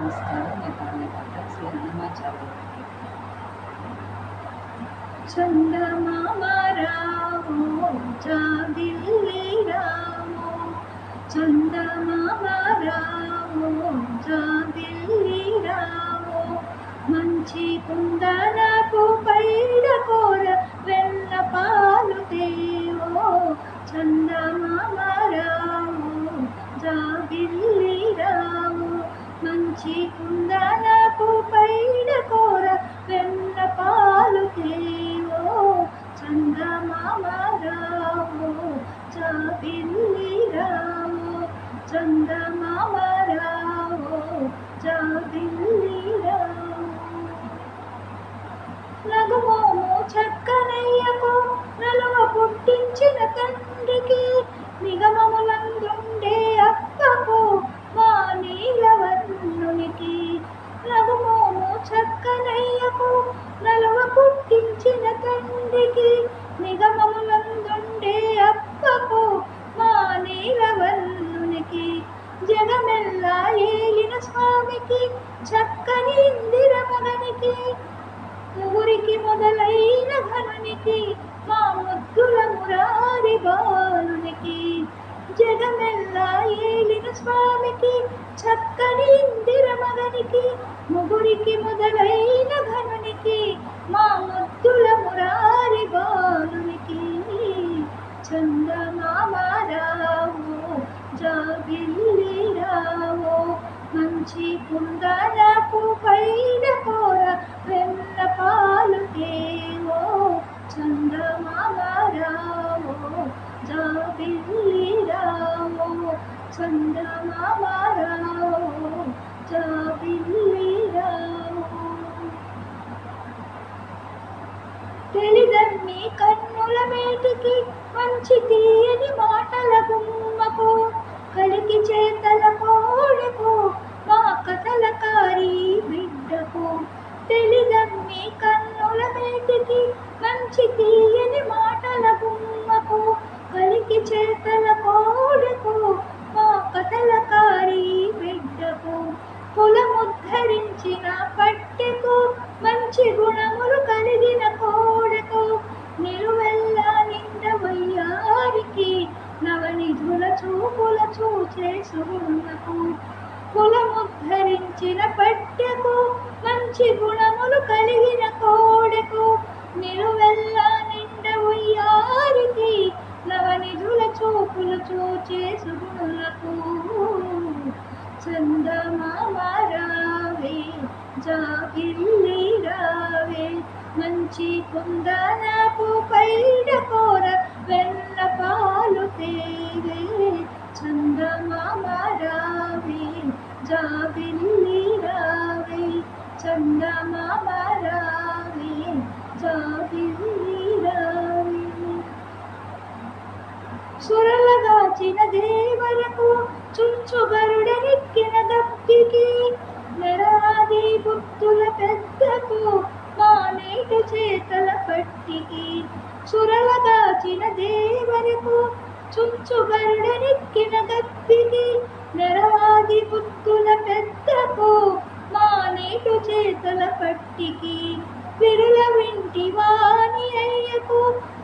నమస్కారం. నేను పాడే పాట శ్రీ హనుమాచార్యుల వారి. చందమామ రావో జాబిల్లి రావో, చందమామ రావో జాబిల్లి రావో, మంచి కుందనపు పైడ కోర వెన్న పాలు తేవో, చందమామ రావో జాబిల్లి రావో, మంచి కుందనపు పైడ కోర వెన్న పాలు తేవో, చందమామ రావో జాబిల్లి రావో, చందమామ రావో జాబిల్లి రావో. నగుమోము చక్కనయ్యకు నలువ పుట్టించిన తండ్రికి, నిగమములందుండే అప్పకు మా నీలవర్ణునికి. నగుమోము చక్కనయ్యకు నలువ పుట్టించిన తండ్రికి, నిగమములందుండే అప్పకు మా నీలవర్ణునికి. జగమెల్లా ఏలిన స్వామికి చక్కని ఇందిర మగనికి, ముగురికి మొదలైన ఘనునికి మా ముద్దుల మురారి బాలునికి. జగమెల్లా ఏలిన స్వామికి చక్కని ఇందిర మగనికి, ముగురికి మొదలైన ఘనునికి మా ముద్దుల మురారి బాలునికి. చందమామ రావో జాబిల్లి రావో, మంచి కుందనపు పైడ కోర వెన్న పాలు తేవో, చందమామ రావో జాబిల్లి రావో, చందమామ రావో జాబిల్లి రావో. తెలిదన్ని కన్నుల మేటికి మంచి తీయని మాటల గుమ్మకు, కలికి చేతల కోడకు మా కథలకారి బిడ్డకు. తెలిదన్ని కన్నుల మేటికి మంచి తీయని మాటల గుమ్మకు, కలికి చేతల కోడకు మా కథలకారి బిడ్డకు. కులముద్ధరించిన పట్టెకు మంచి గుణములు కలిగిన కోడకు, నిలువెల్లా నిండవయ్యారికి నవనిధుల చూపుల చూచే సుగుణకు. కులముద్ధరించిన పట్టెకు మంచి గుణములు కలిగిన కోడకు, నిలువెల్లా నిండవయ్యారికి నవనిధుల చూపులు చూచే సుగుణులకు. చందమామ రావే జాబిల్లి రావే, మంచి కుందనపు పైడ కోర వెన్న పాలు తేవే, చందమామ రావే జాబిల్లి రావే, చందమామ రావే జాబిల్లి రావే. సురలగాచిన దేవరకు చుంచుగరుడెక్కిన దప్పికి, నెరాది బుద్ధుల పెద్దకు మా నేటి చేతల పట్టికి. సురలగాచిన దేవరకు చుంచుగరుడెక్కిన దప్పికి, నెరాది బుద్ధుల పెద్దకు మా నేటి చేతల పట్టికి. విరుల వింటి వాణి అయ్యకు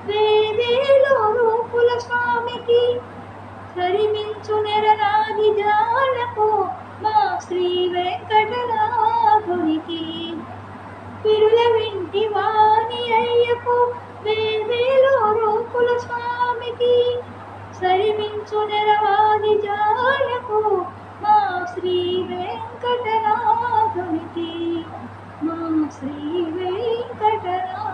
వేవేలో రూపుల స్వామికి, సరిమించు నెరనాది జాలకు మా శ్రీ వెంకటనాథునికి. విరుల వింటి వాణి అయ్యకు వేవేలో రూపుల స్వామికి, సరిమించు నెరవాది జాలకు మా శ్రీ వెంకటనాథునికి, మా శ్రీ వెంకటనాథునికి.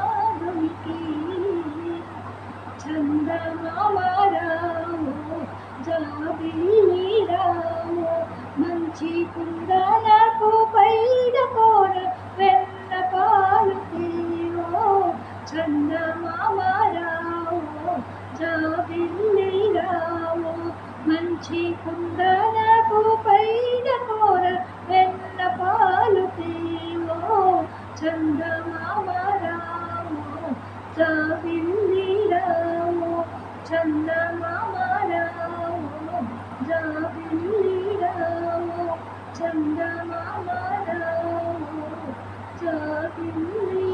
చందమామ రావో జాబిల్లి రావో, మంచి కుందనపు పైడ కోర వెన్న పాలు తేవో, చందమామ రావో జాబిల్లి రావో, మంచి కుందనపు పైడ కోర వెన్న పాలు తేవో, చందమామ రావో జాబిల్లి రావో, చందమామ రావో జాబిల్లి రావో, చందమామ తండ్రి